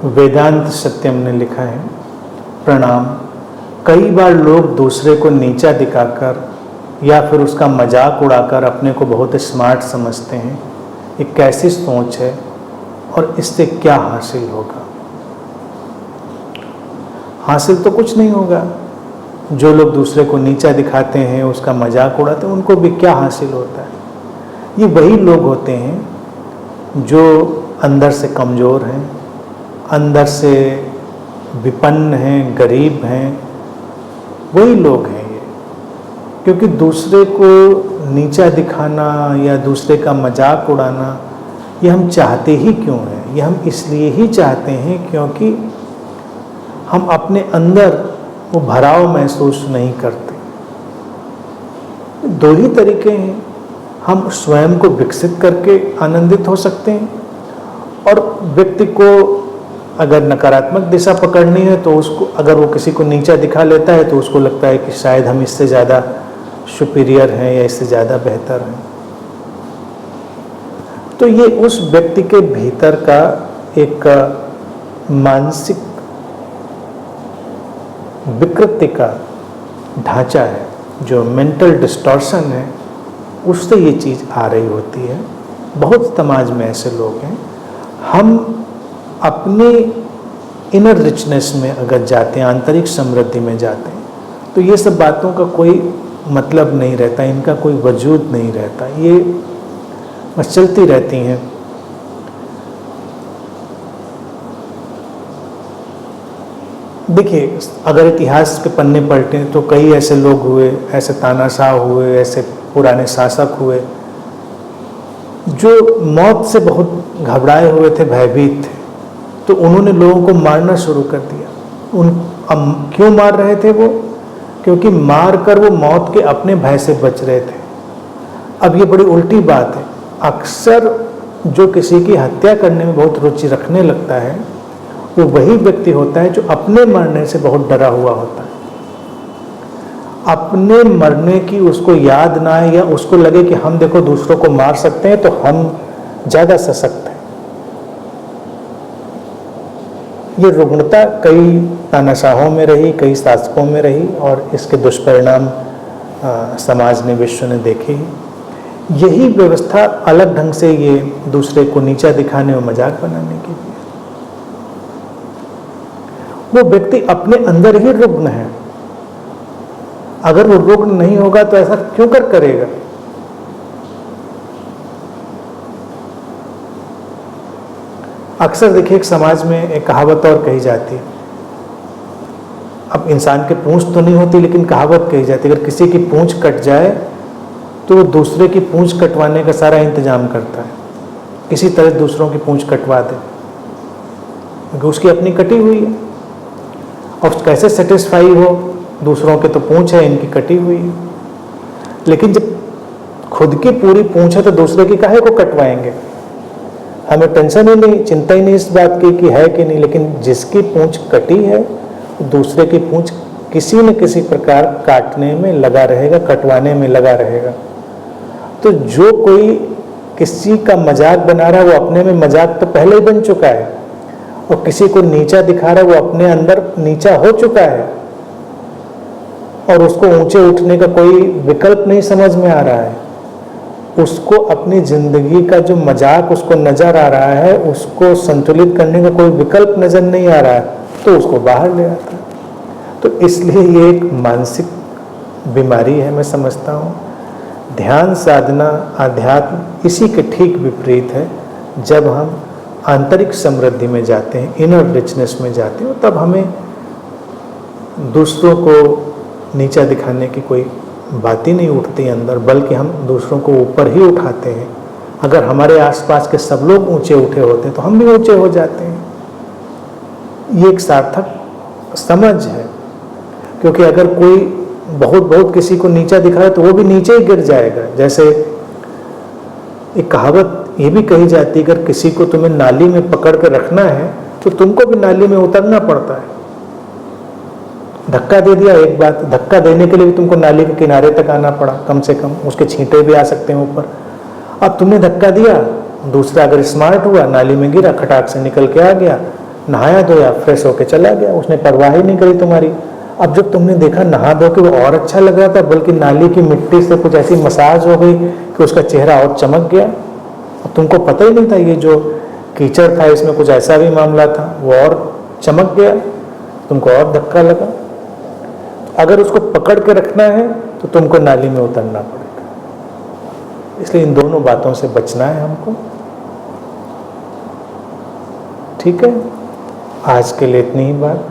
वेदांत सत्यम ने लिखा है, प्रणाम। कई बार लोग दूसरे को नीचा दिखाकर या फिर उसका मजाक उड़ाकर अपने को बहुत स्मार्ट समझते हैं। ये कैसी सोच है और इससे क्या हासिल होगा? हासिल तो कुछ नहीं होगा। जो लोग दूसरे को नीचा दिखाते हैं, उसका मजाक उड़ाते हैं, उनको भी क्या हासिल होता है? ये वही लोग होते हैं जो अंदर से कमज़ोर हैं, अंदर से विपन्न हैं, गरीब हैं। वही लोग हैं ये। क्योंकि दूसरे को नीचा दिखाना या दूसरे का मजाक उड़ाना ये हम चाहते ही क्यों हैं? ये हम इसलिए ही चाहते हैं क्योंकि हम अपने अंदर वो भराव महसूस नहीं करते। दो ही तरीके हैं। हम स्वयं को विकसित करके आनंदित हो सकते हैं, और व्यक्ति को अगर नकारात्मक दिशा पकड़नी है तो उसको, अगर वो किसी को नीचा दिखा लेता है तो उसको लगता है कि शायद हम इससे ज़्यादा सुपीरियर हैं या इससे ज़्यादा बेहतर हैं। तो ये उस व्यक्ति के भीतर का एक मानसिक विकृति का ढांचा है, जो मेंटल डिस्टॉर्शन है, उससे ये चीज़ आ रही होती है। बहुत समाज में ऐसे लोग हैं। हम अपने इनर रिचनेस में अगर जाते हैं, आंतरिक समृद्धि में जाते हैं, तो ये सब बातों का कोई मतलब नहीं रहता, इनका कोई वजूद नहीं रहता, ये बस चलती रहती हैं। देखिए, अगर इतिहास के पन्ने पलटें तो कई ऐसे लोग हुए, ऐसे तानाशाह हुए, ऐसे पुराने शासक हुए जो मौत से बहुत घबराए हुए थे, भयभीत थे। तो उन्होंने लोगों को मारना शुरू कर दिया। क्यों मार रहे थे वो? क्योंकि मार कर वो मौत के अपने भय से बच रहे थे। अब ये बड़ी उल्टी बात है। अक्सर जो किसी की हत्या करने में बहुत रुचि रखने लगता है, वो वही व्यक्ति होता है जो अपने मरने से बहुत डरा हुआ होता है। अपने मरने की उसको याद ना आए, या उसको लगे कि हम देखो दूसरों को मार सकते हैं तो हम ज़्यादा सशक्त हैं। ये रुग्णता कई तानाशाहों में रही, कई शासकों में रही, और इसके दुष्परिणाम समाज ने, विश्व ने देखे ही। यही व्यवस्था अलग ढंग से ये दूसरे को नीचा दिखाने और मजाक बनाने की। वो व्यक्ति अपने अंदर ही रुग्ण है। अगर वो रुग्ण नहीं होगा तो ऐसा क्यों करेगा? अक्सर देखिए, एक समाज में एक कहावत और कही जाती है। अब इंसान के पूंछ तो नहीं होती, लेकिन कहावत कही जाती है, अगर किसी की पूंछ कट जाए तो वो दूसरे की पूंछ कटवाने का सारा इंतजाम करता है, किसी तरह दूसरों की पूंछ कटवा दे, क्योंकि उसकी अपनी कटी हुई है। और कैसे सेटिस्फाई हो? दूसरों के तो पूंछ है, इनकी कटी हुई है। लेकिन जब खुद की पूरी पूंछ है तो दूसरे की काहे को कटवाएंगे? हमें टेंशन ही नहीं, चिंता ही नहीं इस बात की कि है कि नहीं। लेकिन जिसकी पूंछ कटी है, दूसरे की पूंछ किसी न किसी प्रकार काटने में लगा रहेगा, कटवाने में लगा रहेगा। तो जो कोई किसी का मजाक बना रहा है, वो अपने में मजाक तो पहले ही बन चुका है, और किसी को नीचा दिखा रहा है, वो अपने अंदर नीचा हो चुका है, और उसको ऊंचे उठने का कोई विकल्प नहीं समझ में आ रहा है। उसको अपनी जिंदगी का जो मजाक उसको नजर आ रहा है, उसको संतुलित करने का कोई विकल्प नजर नहीं आ रहा है, तो उसको बाहर ले आता है। तो इसलिए ये एक मानसिक बीमारी है, मैं समझता हूँ। ध्यान साधना, अध्यात्म इसी के ठीक विपरीत है। जब हम आंतरिक समृद्धि में जाते हैं, इनर रिचनेस में जाते हैं, तब हमें दूसरों को नीचा दिखाने की कोई बात ही नहीं उठती अंदर, बल्कि हम दूसरों को ऊपर ही उठाते हैं। अगर हमारे आसपास के सब लोग ऊंचे उठे होते हैं तो हम भी ऊंचे हो जाते हैं। ये एक सार्थक समझ है। क्योंकि अगर कोई बहुत किसी को नीचा दिखा है तो वो भी नीचे ही गिर जाएगा। जैसे एक कहावत ये भी कही जाती है, अगर किसी को तुम्हें नाली में पकड़ कर रखना है तो तुमको भी नाली में उतरना पड़ता है। धक्का दे दिया, एक बात, धक्का देने के लिए भी तुमको नाली के किनारे तक आना पड़ा, कम से कम उसके छींटे भी आ सकते हैं ऊपर। अब तुमने धक्का दिया, दूसरा अगर स्मार्ट हुआ, नाली में गिरा, खटाक से निकल के आ गया, नहाया धोया, फ्रेश होके चला गया, उसने परवाह ही नहीं करी तुम्हारी। अब जब तुमने देखा नहा धो के वो और अच्छा लग रहा था, बल्कि नाली की मिट्टी से कुछ ऐसी मसाज हो गई कि उसका चेहरा और चमक गया, और तुमको पता ही नहीं था ये जो कीचड़ था इसमें कुछ ऐसा भी मामला था, वो और चमक गया, तुमको और धक्का लगा। अगर उसको पकड़ के रखना है तो तुमको नाली में उतरना पड़ेगा। इसलिए इन दोनों बातों से बचना है हमको। ठीक है, आज के लिए इतनी ही बात।